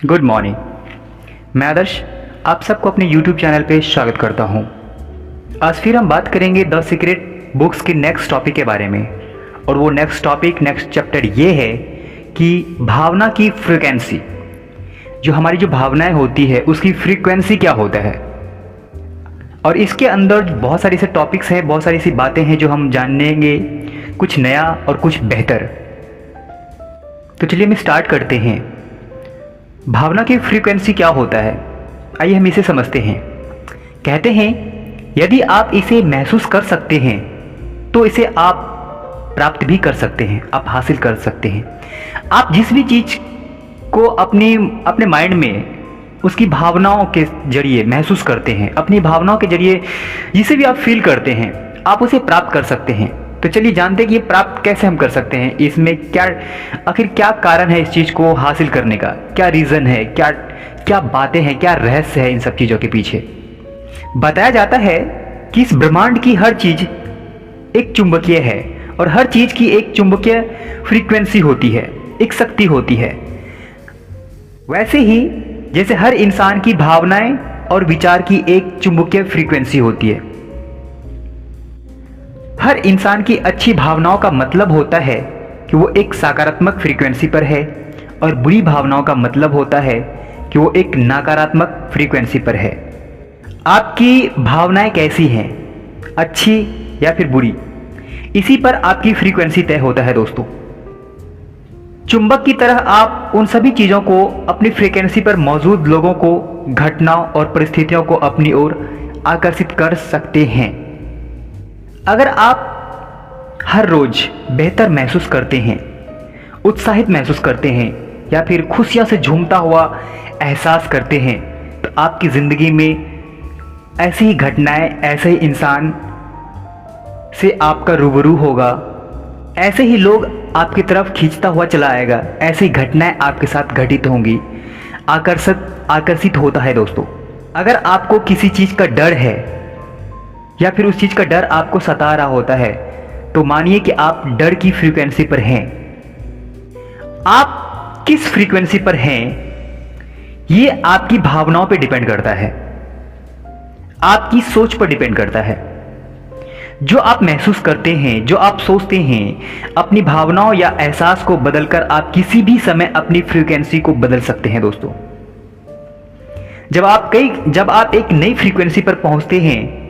Good morning. मैं आदर्श आप सबको अपने YouTube चैनल पे स्वागत करता हूँ। आज फिर हम बात करेंगे द सीक्रेट बुक्स के नेक्स्ट टॉपिक के बारे में, और वो नेक्स्ट टॉपिक नेक्स्ट चैप्टर ये है कि भावना की फ्रीक्वेंसी, जो हमारी जो भावनाएं होती है उसकी फ्रीक्वेंसी क्या होता है। और इसके अंदर बहुत सारी ऐसे टॉपिक्स हैं, बहुत सारी ऐसी बातें हैं जो हम जानेंगे, कुछ नया और कुछ बेहतर। तो चलिए हम स्टार्ट करते हैं। भावना की फ्रीक्वेंसी क्या होता है, आइए हम इसे समझते हैं। कहते हैं यदि आप इसे महसूस कर सकते हैं तो इसे आप प्राप्त भी कर सकते हैं, आप हासिल कर सकते हैं। आप जिस भी चीज़ को अपने माइंड में उसकी भावनाओं के जरिए महसूस करते हैं, अपनी भावनाओं के जरिए जिसे भी आप फील करते हैं, आप उसे प्राप्त कर सकते हैं। तो चलिए जानते हैं कि ये प्राप्त कैसे हम कर सकते हैं, इसमें क्या कारण है इस चीज़ को हासिल करने का, क्या रीज़न है, क्या बातें हैं, क्या रहस्य है इन सब चीज़ों के पीछे। बताया जाता है कि इस ब्रह्मांड की हर चीज़ एक चुंबकीय है और हर चीज़ की एक चुंबकीय फ्रीक्वेंसी होती है, एक शक्ति होती है। वैसे ही जैसे हर इंसान की भावनाएं और विचार की एक चुंबकीय फ्रीक्वेंसी होती है। हर इंसान की अच्छी भावनाओं का मतलब होता है कि वो एक सकारात्मक फ्रीक्वेंसी पर है, और बुरी भावनाओं का मतलब होता है कि वो एक नकारात्मक फ्रीक्वेंसी पर है। आपकी भावनाएं कैसी हैं, अच्छी या फिर बुरी, इसी पर आपकी फ्रीक्वेंसी तय होता है दोस्तों। चुंबक की तरह आप उन सभी चीज़ों को, अपनी फ्रीक्वेंसी पर मौजूद लोगों को, घटनाओं और परिस्थितियों को अपनी ओर आकर्षित कर सकते हैं। अगर आप हर रोज बेहतर महसूस करते हैं, उत्साहित महसूस करते हैं, या फिर खुशियां से झूमता हुआ एहसास करते हैं, तो आपकी ज़िंदगी में ऐसी ही घटनाएं, ऐसे ही इंसान से आपका रूबरू होगा, ऐसे ही लोग आपकी तरफ खींचता हुआ चला आएगा, ऐसी घटनाएं आपके साथ घटित होंगी। आकर्षित होता है दोस्तों। अगर आपको किसी चीज़ का डर है या फिर उस चीज़ का डर आपको सता रहा होता है, तो मानिए कि आप डर की फ्रीक्वेंसी पर हैं। आप किस फ्रीक्वेंसी पर हैं, ये आपकी भावनाओं पर डिपेंड करता है, आपकी सोच पर डिपेंड करता है। जो आप महसूस करते हैं, जो आप सोचते हैं, अपनी भावनाओं या एहसास को बदलकर आप किसी भी समय अपनी फ्रीक्वेंसी को बदल सकते हैं दोस्तों। जब आप एक नई फ्रीक्वेंसी पर पहुंचते हैं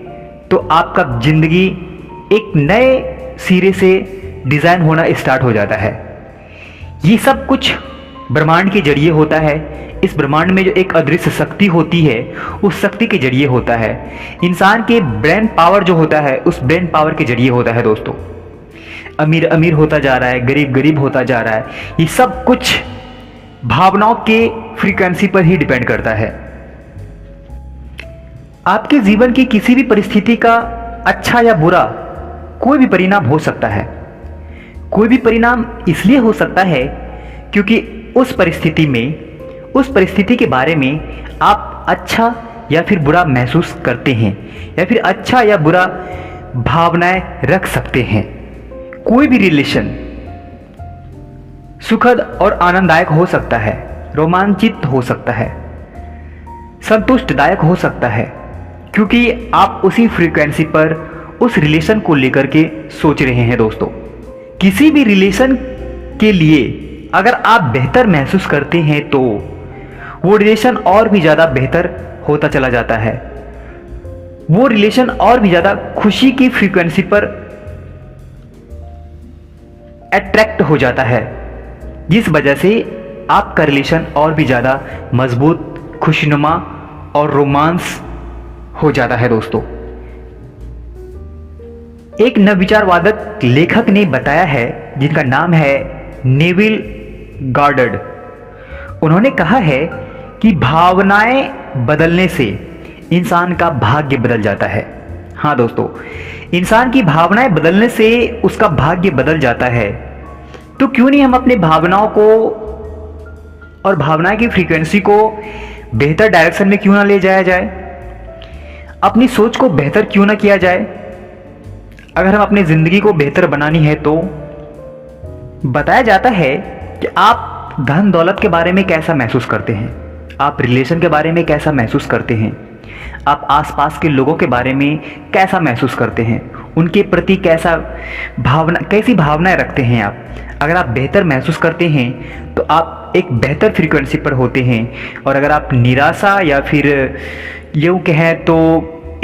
तो आपका जिंदगी एक नए सिरे से डिजाइन होना स्टार्ट हो जाता है। ये सब कुछ ब्रह्मांड के जरिए होता है। इस ब्रह्मांड में जो एक अदृश्य शक्ति होती है, उस शक्ति के जरिए होता है। इंसान के ब्रेन पावर जो होता है, उस ब्रेन पावर के जरिए होता है दोस्तों। अमीर अमीर होता जा रहा है, गरीब गरीब होता जा रहा है। ये सब कुछ भावनाओं के फ्रीक्वेंसी पर ही डिपेंड करता है। आपके जीवन की किसी भी परिस्थिति का अच्छा या बुरा कोई भी परिणाम हो सकता है। कोई भी परिणाम इसलिए हो सकता है क्योंकि उस परिस्थिति के बारे में आप अच्छा या फिर बुरा महसूस करते हैं, या फिर अच्छा या बुरा भावनाएं रख सकते हैं। कोई भी रिलेशन सुखद और आनंददायक हो सकता है, रोमांचित हो सकता है, संतुष्टदायक हो सकता है, क्योंकि आप उसी फ्रीक्वेंसी पर उस रिलेशन को लेकर के सोच रहे हैं दोस्तों। किसी भी रिलेशन के लिए अगर आप बेहतर महसूस करते हैं तो वो रिलेशन और भी ज़्यादा बेहतर होता चला जाता है। वो रिलेशन और भी ज़्यादा खुशी की फ्रीक्वेंसी पर अट्रैक्ट हो जाता है, जिस वजह से आपका रिलेशन और भी ज़्यादा मजबूत, खुशनुमा और रोमांस हो जाता है दोस्तों। एक नवविचारवादक लेखक ने बताया है, जिनका नाम है नेविल गॉर्डर्ड। उन्होंने कहा है कि भावनाएं बदलने से इंसान का भाग्य बदल जाता है। हाँ दोस्तों, इंसान की भावनाएं बदलने से उसका भाग्य बदल जाता है। तो क्यों नहीं हम अपने भावनाओं को और भावना की फ्रीक्वेंसी को बेहतर डायरेक्शन में क्यों ना ले जाया जाए, अपनी सोच को बेहतर क्यों ना किया जाए। अगर हम अपनी ज़िंदगी को बेहतर बनानी है तो बताया जाता है कि आप धन दौलत के बारे में कैसा महसूस करते हैं। आप रिलेशन के बारे में कैसा महसूस करते हैं, आप आसपास के लोगों के बारे में कैसा महसूस करते हैं, उनके प्रति कैसी भावनाएं रखते हैं आप। अगर आप बेहतर महसूस करते हैं तो आप एक बेहतर फ्रीक्वेंसी पर होते हैं, और अगर आप निराशा या फिर यूँ कहें तो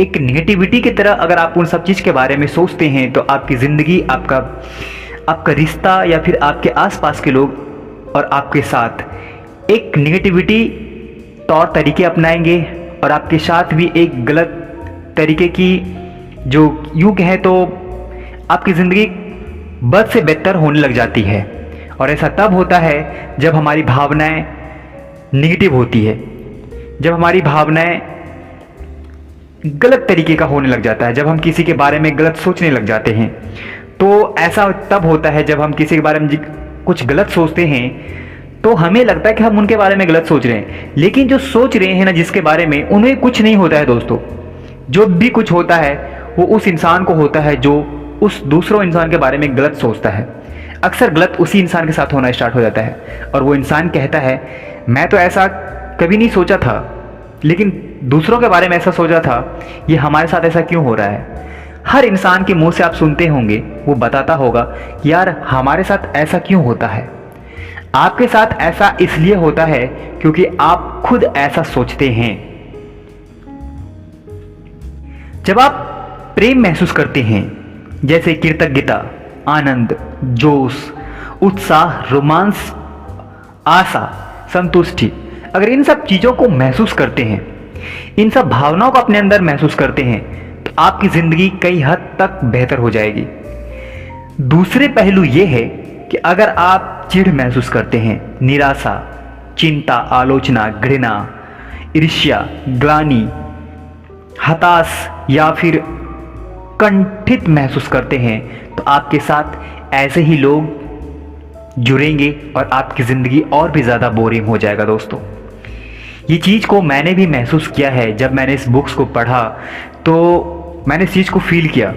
एक नेगेटिविटी की तरह अगर आप उन सब चीज़ के बारे में सोचते हैं तो आपकी ज़िंदगी, आपका रिश्ता या फिर आपके आसपास के लोग और आपके साथ एक नेगेटिविटी तौर तरीके अपनाएंगे, और आपके साथ भी एक गलत तरीके की, जो यूँ कहें तो आपकी ज़िंदगी बद से बेहतर होने लग जाती है। और ऐसा तब होता है जब हमारी भावनाएं नेगेटिव होती है, जब हमारी भावनाएं गलत तरीके का होने लग जाता है, जब हम किसी के बारे में गलत सोचने लग जाते हैं। तो ऐसा तब होता है जब हम किसी के बारे में कुछ गलत सोचते हैं तो हमें लगता है कि हम उनके बारे में गलत सोच रहे हैं, लेकिन जो सोच रहे हैं ना जिसके बारे में, उन्हें कुछ नहीं होता है दोस्तों। जो भी कुछ होता है वो उस इंसान को होता है जो उस दूसरों इंसान के बारे में गलत सोचता है। अक्सर गलत उसी इंसान के साथ होना स्टार्ट हो जाता है, और वो इंसान कहता है मैं तो ऐसा कभी नहीं सोचा था, लेकिन दूसरों के बारे में ऐसा सोचा था, ये हमारे साथ ऐसा क्यों हो रहा है। हर इंसान के मुंह से आप सुनते होंगे, वो बताता होगा यार हमारे साथ ऐसा क्यों होता है। आपके साथ ऐसा इसलिए होता है क्योंकि आप खुद ऐसा सोचते हैं। जब आप प्रेम महसूस करते हैं, जैसे कृतज्ञता, आनंद, जोश, उत्साह, रोमांस, आशा, संतुष्टि, अगर इन सब चीज़ों को महसूस करते हैं, इन सब भावनाओं को अपने अंदर महसूस करते हैं, तो आपकी ज़िंदगी कई हद तक बेहतर हो जाएगी। दूसरे पहलू ये है कि अगर आप चिढ़ महसूस करते हैं, निराशा, चिंता, आलोचना, घृणा, ईर्ष्या, ग्लानि, हताश या फिर कंठित महसूस करते हैं, तो आपके साथ ऐसे ही लोग जुड़ेंगे और आपकी ज़िंदगी और भी ज़्यादा बोरिंग हो जाएगा दोस्तों। ये चीज़ को मैंने भी महसूस किया है। जब मैंने इस बुक्स को पढ़ा तो मैंने इस चीज़ को फील किया।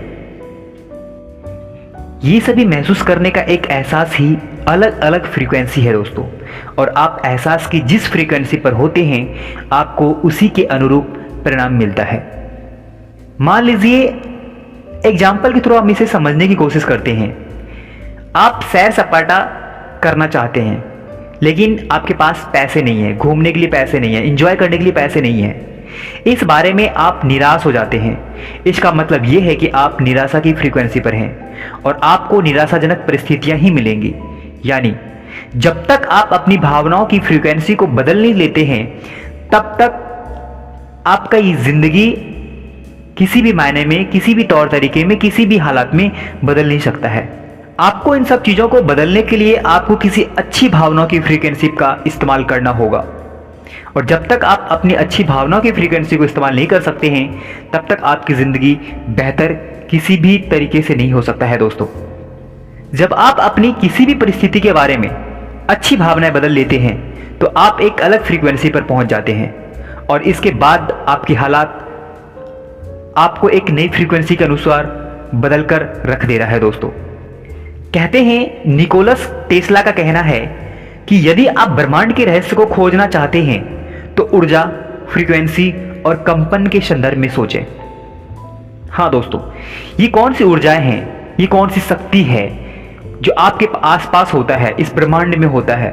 ये सभी महसूस करने का एक एहसास ही अलग अलग फ्रीक्वेंसी है दोस्तों, और आप एहसास की जिस फ्रीक्वेंसी पर होते हैं आपको उसी के अनुरूप परिणाम मिलता है। मान लीजिए एग्जाम्पल के थ्रू हम इसे समझने की कोशिश करते हैं। आप सैर सपाटा करना चाहते हैं, लेकिन आपके पास पैसे नहीं है, घूमने के लिए पैसे नहीं है, एंजॉय करने के लिए पैसे नहीं है। इस बारे में आप निराश हो जाते हैं। इसका मतलब ये है कि आप निराशा की फ्रीक्वेंसी पर हैं और आपको निराशाजनक परिस्थितियां ही मिलेंगी। यानी जब तक आप अपनी भावनाओं की फ्रीक्वेंसी को बदल नहीं लेते हैं, तब तक आपका ये जिंदगी किसी भी मायने में, किसी भी तौर तरीके में, किसी भी हालात में बदल नहीं सकता है। आपको इन सब चीज़ों को बदलने के लिए आपको किसी अच्छी भावनाओं की फ्रीक्वेंसी का इस्तेमाल करना होगा, और जब तक आप अपनी अच्छी भावनाओं की फ्रीक्वेंसी को इस्तेमाल नहीं कर सकते हैं, तब तक आपकी ज़िंदगी बेहतर किसी भी तरीके से नहीं हो सकता है दोस्तों। जब आप अपनी किसी भी परिस्थिति के बारे में अच्छी भावनाएं बदल लेते हैं तो आप एक अलग फ्रीक्वेंसी पर पहुंच जाते हैं, और इसके बाद आपकी हालात आपको एक नई फ्रीक्वेंसी के अनुसार बदल कर रख दे रहा है दोस्तों। कहते हैं, निकोलस टेस्ला का कहना है कि यदि आप ब्रह्मांड के रहस्य को खोजना चाहते हैं तो ऊर्जा, फ्रीक्वेंसी और कंपन के संदर्भ में सोचें। हाँ दोस्तों, ये कौन सी ऊर्जाएं हैं, ये कौन सी शक्ति है जो आपके आसपास होता है, इस ब्रह्मांड में होता है।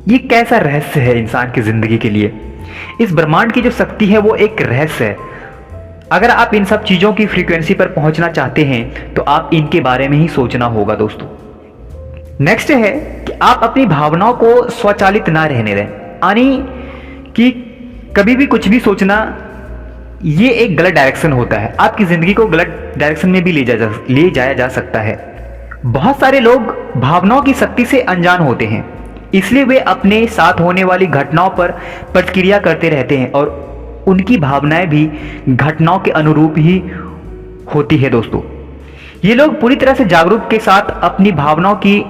ये कैसा रहस्य है इंसान की जिंदगी के लिए। इस ब्रह्मांड की जो शक्ति है वो एक रहस्य है। अगर आप इन सब चीजों की फ्रीक्वेंसी पर पहुंचना चाहते हैं तो आप इनके बारे में ही सोचना होगा दोस्तों। नेक्स्ट है कि आप अपनी भावनाओं को स्वचालित ना रहने दें, यानी कि कभी भी कुछ भी सोचना ये एक गलत डायरेक्शन होता है। आपकी ज़िंदगी को गलत डायरेक्शन में भी ले जाया जा सकता है। बहुत सारे लोग भावनाओं की शक्ति से अनजान होते हैं, इसलिए वे अपने साथ होने वाली घटनाओं पर प्रतिक्रिया करते रहते हैं और उनकी भावनाएं भी घटनाओं के अनुरूप ही होती है दोस्तों। ये लोग पूरी तरह से जागरूक के साथ अपनी भावनाओं की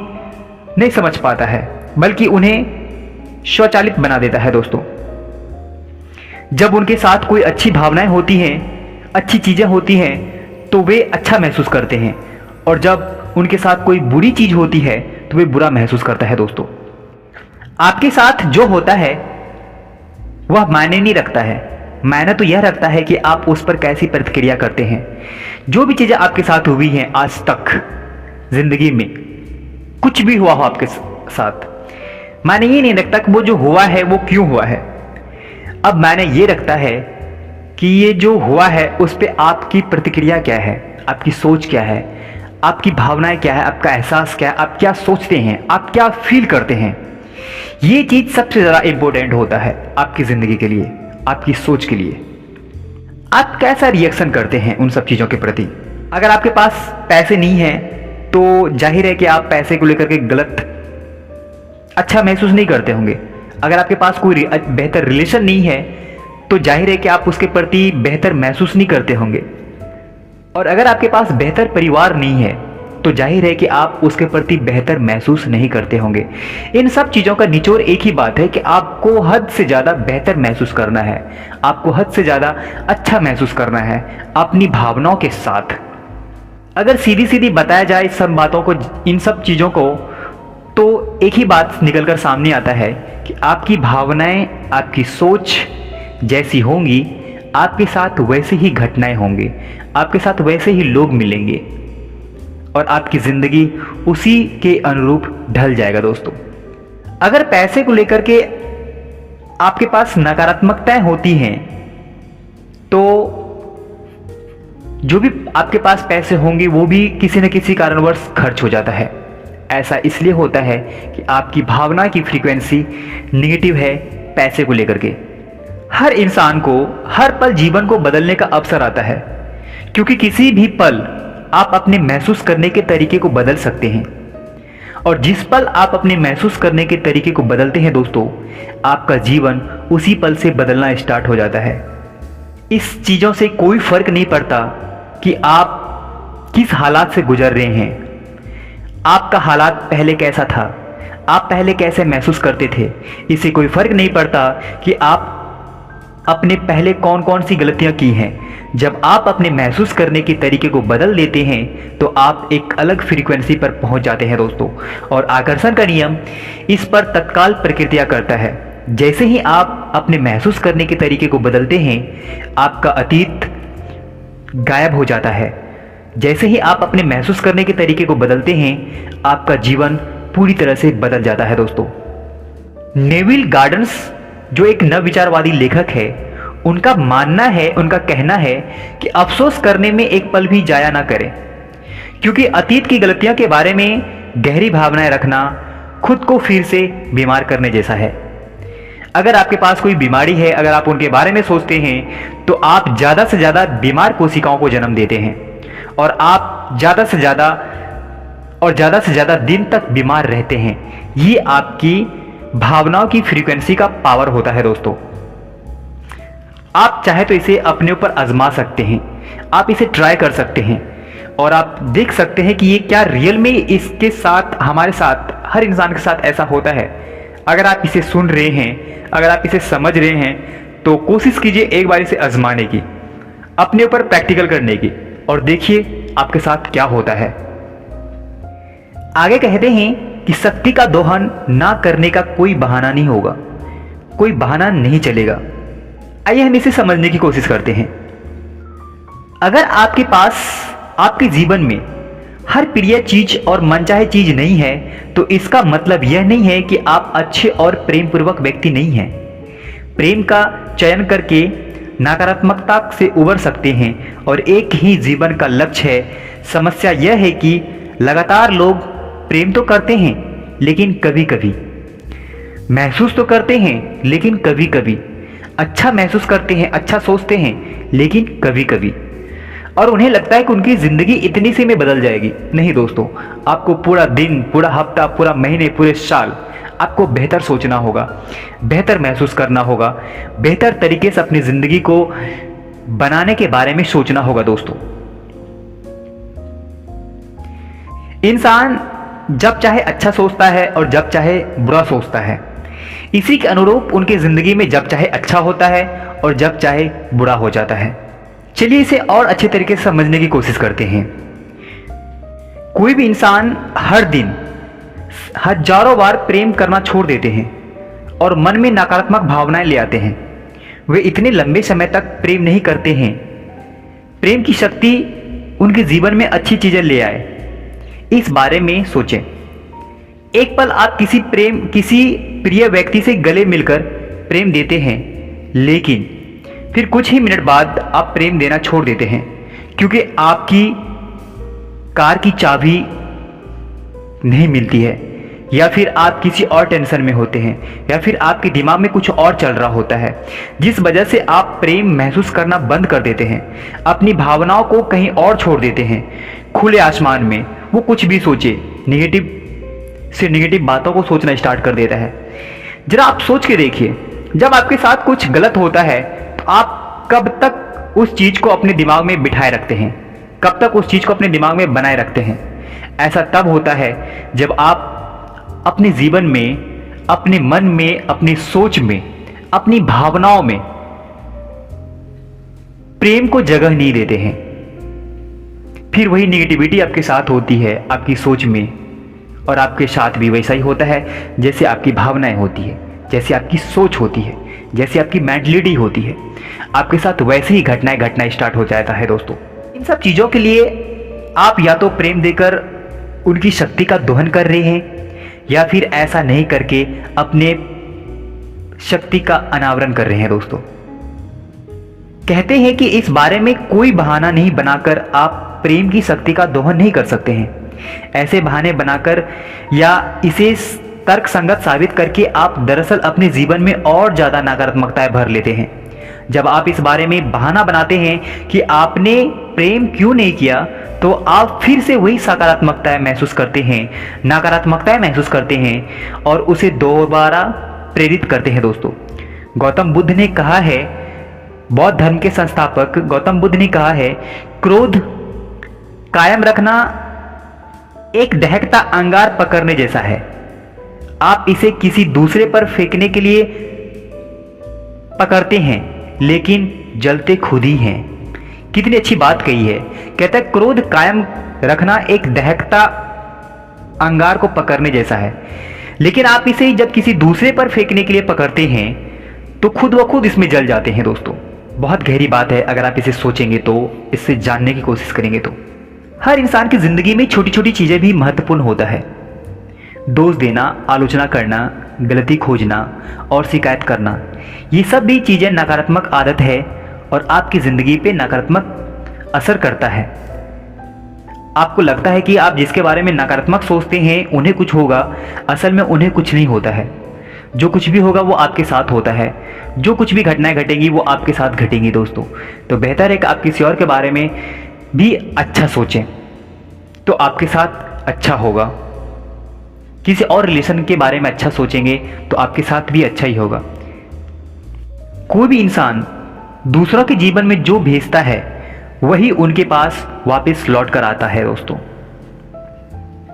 नहीं समझ पाता है, बल्कि उन्हें स्वचालित बना देता है दोस्तों। जब उनके साथ कोई अच्छी भावनाएं होती हैं, अच्छी चीज़ें होती हैं, तो वे अच्छा महसूस करते हैं, और जब उनके साथ कोई बुरी चीज़ होती है तो वे बुरा महसूस करता है दोस्तों। आपके साथ जो होता है वह मायने नहीं रखता है, मायने तो यह रखता है कि आप उस पर कैसी प्रतिक्रिया करते हैं। जो भी चीज़ें आपके साथ हुई हैं आज तक जिंदगी में, कुछ भी हुआ हो आपके साथ, मायने ये नहीं रखता कि वो जो हुआ है वो क्यों हुआ है। अब मायने ये रखता है कि ये जो हुआ है उस पर आपकी प्रतिक्रिया क्या है, आपकी सोच क्या है, आपकी भावनाएं क्या है, आपका एहसास क्या है, आप क्या सोचते हैं, आप क्या फील करते हैं। ये चीज़ सबसे ज़्यादा इंपॉर्टेंट होता है आपकी ज़िंदगी के लिए, आपकी सोच के लिए। आप कैसा रिएक्शन करते हैं उन सब चीज़ों के प्रति। अगर आपके पास पैसे नहीं हैं तो जाहिर है कि आप पैसे को लेकर के गलत अच्छा महसूस नहीं करते होंगे। अगर आपके पास कोई बेहतर रिलेशन नहीं है तो जाहिर है कि आप उसके प्रति बेहतर महसूस नहीं करते होंगे। और अगर आपके पास बेहतर परिवार नहीं है तो जाहिर है कि आप उसके प्रति बेहतर महसूस नहीं करते होंगे। इन सब चीज़ों का निचोड़ एक ही बात है कि आपको हद से ज़्यादा बेहतर महसूस करना है, आपको हद से ज़्यादा अच्छा महसूस करना है अपनी भावनाओं के साथ। अगर सीधी सीधी बताया जाए इस सब बातों को, इन सब चीज़ों को, तो एक ही बात निकलकर सामने आता है कि आपकी भावनाएं, आपकी सोच जैसी होंगी, आपके साथ वैसे ही घटनाएं होंगी, आपके साथ वैसे ही लोग मिलेंगे और आपकी ज़िंदगी उसी के अनुरूप ढल जाएगा दोस्तों। अगर पैसे को लेकर के आपके पास नकारात्मकताएं होती हैं तो जो भी आपके पास पैसे होंगे वो भी किसी न किसी कारणवश खर्च हो जाता है। ऐसा इसलिए होता है कि आपकी भावना की फ्रीक्वेंसी नेगेटिव है पैसे को लेकर के। हर इंसान को हर पल जीवन को बदलने का अवसर आता है, क्योंकि किसी भी पल आप अपने महसूस करने के तरीके को बदल सकते हैं। और जिस पल आप अपने महसूस करने के तरीके को बदलते हैं दोस्तों, आपका जीवन उसी पल से बदलना स्टार्ट हो जाता है। इस चीज़ों से कोई फर्क नहीं पड़ता कि आप किस हालात से गुजर रहे हैं, आपका हालात पहले कैसा था, आप पहले कैसे महसूस करते थे। इससे कोई फर्क नहीं पड़ता कि आप अपने पहले कौन कौन सी गलतियां की हैं। जब आप अपने महसूस करने के तरीके को बदल लेते हैं तो आप एक अलग फ्रीक्वेंसी पर पहुंच जाते हैं दोस्तों। और आकर्षण का नियम इस पर तत्काल प्रतिक्रिया करता है। जैसे ही आप अपने महसूस करने के तरीके को बदलते हैं, आपका अतीत गायब हो जाता है। जैसे ही आप अपने महसूस करने के तरीके को बदलते हैं, आपका जीवन पूरी तरह से बदल जाता है दोस्तों। नेविल गार्डन्स जो एक नवविचारवादी लेखक है, उनका मानना है, उनका कहना है कि अफसोस करने में एक पल भी जाया ना करें, क्योंकि अतीत की गलतियों के बारे में गहरी भावनाएं रखना खुद को फिर से बीमार करने जैसा है। अगर आपके पास कोई बीमारी है, अगर आप उनके बारे में सोचते हैं तो आप ज़्यादा से ज़्यादा बीमार कोशिकाओं को जन्म देते हैं और आप ज़्यादा से ज़्यादा दिन तक बीमार रहते हैं। ये आपकी भावनाओं की फ्रीक्वेंसी का पावर होता है दोस्तों। आप चाहे तो इसे अपने ऊपर आजमा सकते हैं, आप इसे ट्राई कर सकते हैं और आप देख सकते हैं कि ये क्या रियल में इसके साथ, हमारे साथ, हर इंसान के साथ ऐसा होता है। अगर आप इसे सुन रहे हैं, अगर आप इसे समझ रहे हैं तो कोशिश कीजिए एक बार इसे आजमाने की, अपने ऊपर प्रैक्टिकल करने की, और देखिए आपके साथ क्या होता है। आगे कहते हैं कि शक्ति का दोहन ना करने का कोई बहाना नहीं होगा, कोई बहाना नहीं चलेगा। आइए हम इसे समझने की कोशिश करते हैं। अगर आपके पास आपके जीवन में हर प्रिय चीज और मनचाहे चीज नहीं है तो इसका मतलब यह नहीं है कि आप अच्छे और प्रेम पूर्वक व्यक्ति नहीं हैं। प्रेम का चयन करके नकारात्मकता से उबर सकते हैं और एक ही जीवन का लक्ष्य है। समस्या यह है कि लगातार लोग प्रेम तो करते हैं लेकिन कभी कभी, महसूस तो करते हैं लेकिन कभी कभी, अच्छा महसूस करते हैं, अच्छा सोचते हैं लेकिन कभी कभी, और उन्हें लगता है कि उनकी ज़िंदगी इतनी सी में बदल जाएगी। नहीं दोस्तों, आपको पूरा दिन, पूरा हफ्ता, पूरा महीने, पूरे साल आपको बेहतर सोचना होगा, बेहतर महसूस करना होगा, बेहतर तरीके से अपनी ज़िंदगी को बनाने के बारे में सोचना होगा दोस्तों। इंसान जब चाहे अच्छा सोचता है और जब चाहे बुरा सोचता है। इसी के अनुरूप उनकी ज़िंदगी में जब चाहे अच्छा होता है और जब चाहे बुरा हो जाता है। चलिए इसे और अच्छे तरीके से समझने की कोशिश करते हैं। कोई भी इंसान हर दिन हजारों बार प्रेम करना छोड़ देते हैं, और मन में नकारात्मक भावनाएं ले आते हैं। वे इतने लंबे समय तक प्रेम नहीं करते हैं। प्रेम की शक्ति उनके जीवन में अच्छी चीजें ले आए। इस बारे में सोचें। एक पल आप किसी प्रिय व्यक्ति से गले मिलकर प्रेम देते हैं, लेकिन फिर कुछ ही मिनट बाद आप प्रेम देना छोड़ देते हैं क्योंकि आपकी कार की चाबी नहीं मिलती है, या फिर आप किसी और टेंशन में होते हैं, या फिर आपके दिमाग में कुछ और चल रहा होता है, जिस वजह से आप प्रेम महसूस करना बंद कर देते हैं। अपनी भावनाओं को कहीं और छोड़ देते हैं। खुले आसमान में वो कुछ भी सोचे, नेगेटिव बातों को सोचना स्टार्ट कर देता है। जरा आप सोच के देखिए, जब आपके साथ कुछ गलत होता है तो आप कब तक उस चीज को अपने दिमाग में बिठाए रखते हैं, कब तक उस चीज को अपने दिमाग में बनाए रखते हैं? ऐसा तब होता है जब आप अपने जीवन में, अपने मन में, अपनी सोच में, अपनी भावनाओं में प्रेम को जगह नहीं देते हैं। फिर वही नेगेटिविटी आपके साथ होती है, आपकी सोच में, और आपके साथ भी वैसा ही होता है जैसे आपकी भावनाएं होती है, जैसे आपकी सोच होती है, जैसे आपकी मेंटलिटी होती है। आपके साथ वैसे ही घटनाएं घटना स्टार्ट हो जाता है दोस्तों। इन सब चीज़ों के लिए आप या तो प्रेम देकर उनकी शक्ति का दोहन कर रहे हैं, या फिर ऐसा नहीं करके अपने शक्ति का अनावरण कर रहे हैं दोस्तों। कहते हैं कि इस बारे में कोई बहाना नहीं बनाकर आप प्रेम की शक्ति का दोहन नहीं कर सकते हैं। ऐसे बहाने बनाकर या इसे तर्क संगत साबित करके आप दरअसल अपने जीवन में और ज़्यादा नकारात्मकताएं भर लेते हैं। जब आप इस बारे में बहाना बनाते हैं कि आपने प्रेम क्यों नहीं किया, तो आप फिर से वही सकारात्मकताएं महसूस करते हैं, नकारात्मकताएं महसूस करते हैं और उसे दोबारा प्रेरित करते हैं दोस्तों। गौतम बुद्ध ने कहा है, बौद्ध धर्म के संस्थापक गौतम बुद्ध ने कहा है, क्रोध कायम रखना एक दहकता अंगार पकड़ने जैसा है। आप इसे किसी दूसरे पर फेंकने के लिए पकड़ते हैं, लेकिन जलते खुद ही हैं। कितनी अच्छी बात कही है। कहता है क्रोध कायम रखना एक दहकता अंगार को पकड़ने जैसा है, लेकिन आप इसे जब किसी दूसरे पर फेंकने के लिए पकड़ते हैं तो खुद व खुद इसमें जल जाते हैं दोस्तों। बहुत गहरी बात है। अगर आप इसे सोचेंगे तो, इससे जानने की कोशिश करेंगे तो, हर इंसान की जिंदगी में छोटी छोटी चीजें भी महत्वपूर्ण होता है। दोष देना, आलोचना करना, गलती खोजना और शिकायत करना, ये सब भी चीजें नकारात्मक आदत है और आपकी जिंदगी पे नकारात्मक असर करता है। आपको लगता है कि आप जिसके बारे में नकारात्मक सोचते हैं उन्हें कुछ होगा, असल में उन्हें कुछ नहीं होता है। जो कुछ भी होगा वो आपके साथ होता है। जो कुछ भी घटनाएं घटेंगी वो आपके साथ घटेंगी दोस्तों। तो बेहतर है कि आप किसी और के बारे में भी अच्छा सोचें, तो आपके साथ अच्छा होगा। किसी और रिलेशन के बारे में अच्छा सोचेंगे तो आपके साथ भी अच्छा ही होगा। कोई भी इंसान दूसरों के जीवन में जो भेजता है वही उनके पास वापस लौट कर आता है दोस्तों।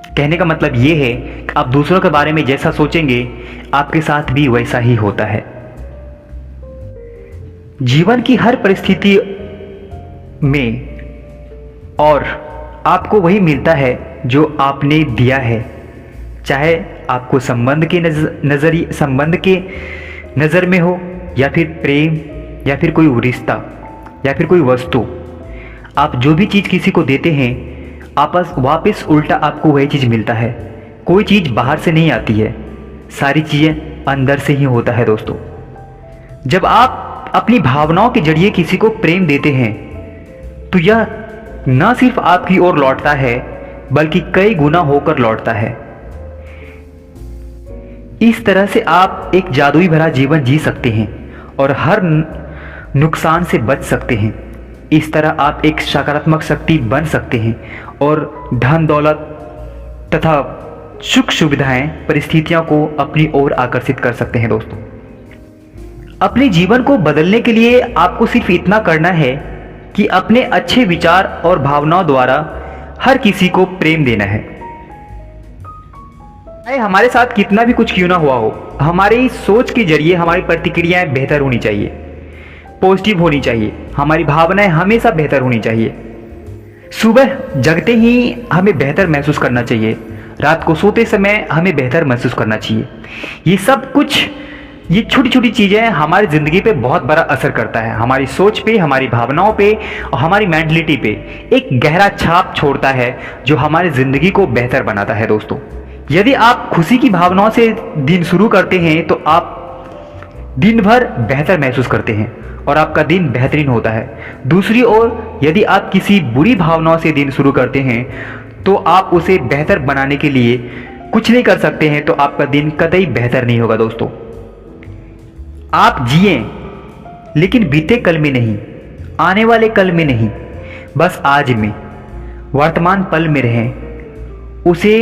कहने का मतलब ये है कि आप दूसरों के बारे में जैसा सोचेंगे आपके साथ भी वैसा ही होता है। जीवन की हर परिस्थिति में और आपको वही मिलता है जो आपने दिया है, चाहे आपको संबंध के नज़र में हो, या फिर प्रेम, या फिर कोई रिश्ता, या फिर कोई वस्तु। आप जो भी चीज़ किसी को देते हैं वापस उल्टा आपको वही चीज़ मिलता है। कोई चीज़ बाहर से नहीं आती है, सारी चीज़ें अंदर से ही होता है दोस्तों। जब आप अपनी भावनाओं के जरिए किसी को प्रेम देते हैं तो यह न सिर्फ आपकी ओर लौटता है बल्कि कई गुना होकर लौटता है। इस तरह से आप एक जादुई भरा जीवन जी सकते हैं और हर नुकसान से बच सकते हैं। इस तरह आप एक सकारात्मक शक्ति बन सकते हैं और धन दौलत तथा सुख सुविधाएं परिस्थितियों को अपनी ओर आकर्षित कर सकते हैं दोस्तों। अपने जीवन को बदलने के लिए आपको सिर्फ इतना करना है कि अपने अच्छे विचार और भावनाओं द्वारा हर किसी को प्रेम देना है। चाहे हमारे साथ कितना भी कुछ क्यों ना हुआ हो, हमारी सोच के जरिए हमारी प्रतिक्रियाएं बेहतर होनी चाहिए, पॉजिटिव होनी चाहिए। हमारी भावनाएं हमेशा बेहतर होनी चाहिए। सुबह जगते ही हमें बेहतर महसूस करना चाहिए, रात को सोते समय हमें बेहतर महसूस करना चाहिए। ये सब कुछ ये छोटी छोटी चीज़ें हमारी ज़िंदगी पे बहुत बड़ा असर करता है, हमारी सोच पे, हमारी भावनाओं पे और हमारी मेंटलिटी पे एक गहरा छाप छोड़ता है जो हमारी ज़िंदगी को बेहतर बनाता है दोस्तों। यदि आप खुशी की भावनाओं से दिन शुरू करते हैं तो आप दिन भर बेहतर महसूस करते हैं और आपका दिन बेहतरीन होता है। दूसरी ओर यदि आप किसी बुरी भावनाओं से दिन शुरू करते हैं तो आप उसे बेहतर बनाने के लिए कुछ नहीं कर सकते हैं, तो आपका दिन कतई बेहतर नहीं होगा दोस्तों। आप जिए लेकिन बीते कल में नहीं, आने वाले कल में नहीं, बस आज में, वर्तमान पल में रहें, उसे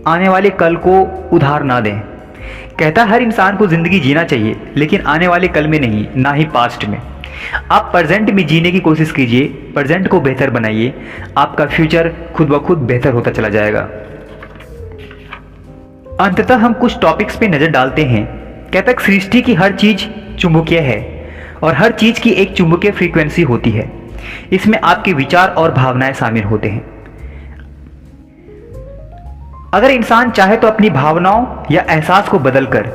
आने वाले कल को उधार ना दें। कहता हर इंसान को ज़िंदगी जीना चाहिए लेकिन आने वाले कल में नहीं, ना ही पास्ट में। आप प्रेजेंट में जीने की कोशिश कीजिए, प्रेजेंट को बेहतर बनाइए, आपका फ्यूचर खुद ब खुद बेहतर होता चला जाएगा। अंततः हम कुछ टॉपिक्स पे नज़र डालते हैं। कहता है सृष्टि की हर चीज़ चुंबकीय है और हर चीज़ की एक चुंबकीय फ्रीक्वेंसी होती है। इसमें आपके विचार और भावनाएं शामिल होते हैं। अगर इंसान चाहे तो अपनी भावनाओं या एहसास को बदलकर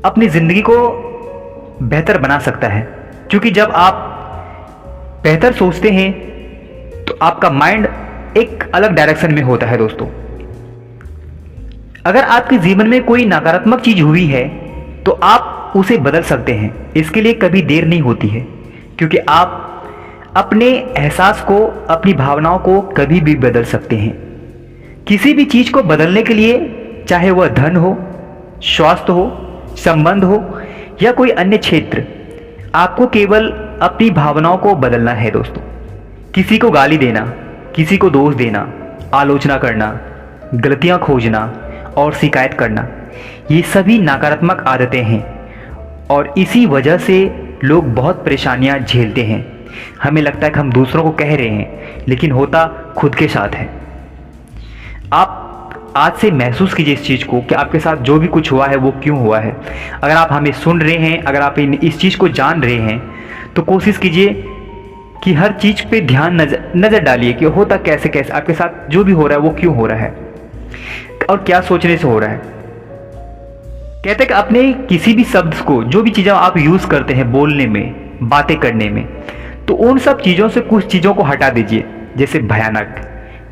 अपनी ज़िंदगी को बेहतर बना सकता है, क्योंकि जब आप बेहतर सोचते हैं तो आपका माइंड एक अलग डायरेक्शन में होता है दोस्तों। अगर आपके जीवन में कोई नकारात्मक चीज़ हुई है तो आप उसे बदल सकते हैं, इसके लिए कभी देर नहीं होती है, क्योंकि आप अपने एहसास को, अपनी भावनाओं को कभी भी बदल सकते हैं। किसी भी चीज़ को बदलने के लिए, चाहे वह धन हो, स्वास्थ्य हो, संबंध हो या कोई अन्य क्षेत्र, आपको केवल अपनी भावनाओं को बदलना है दोस्तों। किसी को गाली देना, किसी को दोष देना, आलोचना करना, गलतियां खोजना और शिकायत करना, ये सभी नकारात्मक आदतें हैं और इसी वजह से लोग बहुत परेशानियां झेलते हैं। हमें लगता है कि हम दूसरों को कह रहे हैं लेकिन होता खुद के साथ है। आप आज से महसूस कीजिए इस चीज़ को कि आपके साथ जो भी कुछ हुआ है वो क्यों हुआ है। अगर आप हमें सुन रहे हैं, अगर आप इस चीज़ को जान रहे हैं तो कोशिश कीजिए कि हर चीज़ पे ध्यान नज़र डालिए कि होता कैसे कैसे, आपके साथ जो भी हो रहा है वो क्यों हो रहा है और क्या सोचने से हो रहा है। कहते हैं कि अपने किसी भी शब्द को, जो भी चीज़ें आप यूज़ करते हैं बोलने में, बातें करने में, तो उन सब चीज़ों से कुछ चीज़ों को हटा दीजिए, जैसे भयानक,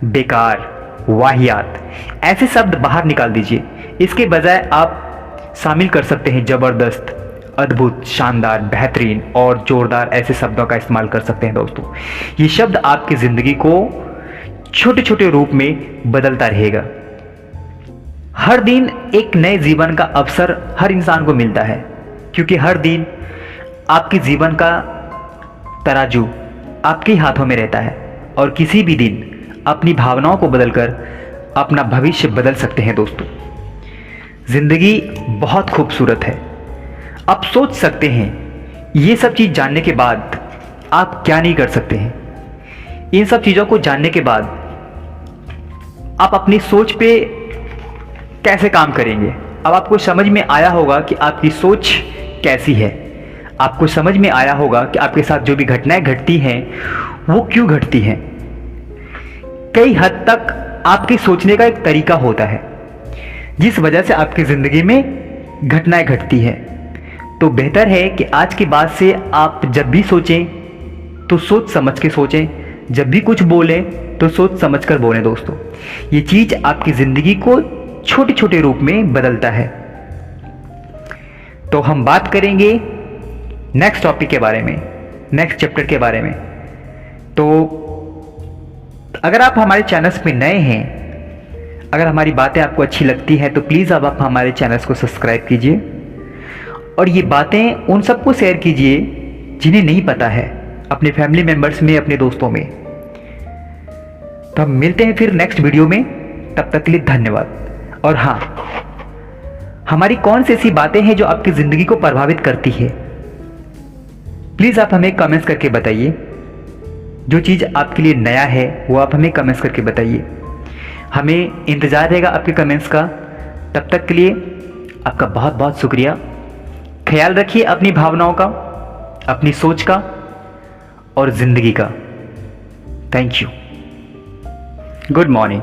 बेकार, वाहियात, ऐसे शब्द बाहर निकाल दीजिए। इसके बजाय आप शामिल कर सकते हैं जबरदस्त, अद्भुत, शानदार, बेहतरीन और जोरदार, ऐसे शब्दों का इस्तेमाल कर सकते हैं दोस्तों। ये शब्द आपकी ज़िंदगी को छोटे छोटे रूप में बदलता रहेगा। हर दिन एक नए जीवन का अवसर हर इंसान को मिलता है, क्योंकि हर दिन आपके जीवन का तराजू आपके हाथों में रहता है और किसी भी दिन अपनी भावनाओं को बदलकर अपना भविष्य बदल सकते हैं दोस्तों। ज़िंदगी बहुत खूबसूरत है। आप सोच सकते हैं ये सब चीज़ जानने के बाद आप क्या नहीं कर सकते हैं। इन सब चीज़ों को जानने के बाद आप अपनी सोच पे कैसे काम करेंगे। अब आपको समझ में आया होगा कि आपकी सोच कैसी है। आपको समझ में आया होगा कि आपके साथ जो भी घटनाएं घटती हैं वो क्यों घटती हैं। कई हद तक आपके सोचने का एक तरीका होता है जिस वजह से आपकी ज़िंदगी में घटनाएं घटती हैं। तो बेहतर है कि आज के बाद से आप जब भी सोचें तो सोच समझ के सोचें, जब भी कुछ बोलें तो सोच समझ कर बोलें दोस्तों। ये चीज़ आपकी ज़िंदगी को छोटे छोटे रूप में बदलता है। तो हम बात करेंगे नेक्स्ट टॉपिक के बारे में, नेक्स्ट चैप्टर के बारे में। तो अगर आप हमारे चैनल्स पे नए हैं, अगर हमारी बातें आपको अच्छी लगती हैं तो प्लीज़ अब आप हमारे चैनल्स को सब्सक्राइब कीजिए और ये बातें उन सबको शेयर कीजिए जिन्हें नहीं पता है, अपने फैमिली मेम्बर्स में, अपने दोस्तों में। तो हम मिलते हैं फिर नेक्स्ट वीडियो में, तब तक के लिए धन्यवाद। और हाँ, हमारी कौन सी ऐसी बातें हैं जो आपकी ज़िंदगी को प्रभावित करती है, प्लीज़ आप हमें कमेंट्स करके बताइए। जो चीज़ आपके लिए नया है वो आप हमें कमेंट्स करके बताइए। हमें इंतज़ार रहेगा आपके कमेंट्स का। तब तक के लिए आपका बहुत बहुत शुक्रिया। ख्याल रखिए अपनी भावनाओं का, अपनी सोच का और ज़िंदगी का। Thank you. Good morning.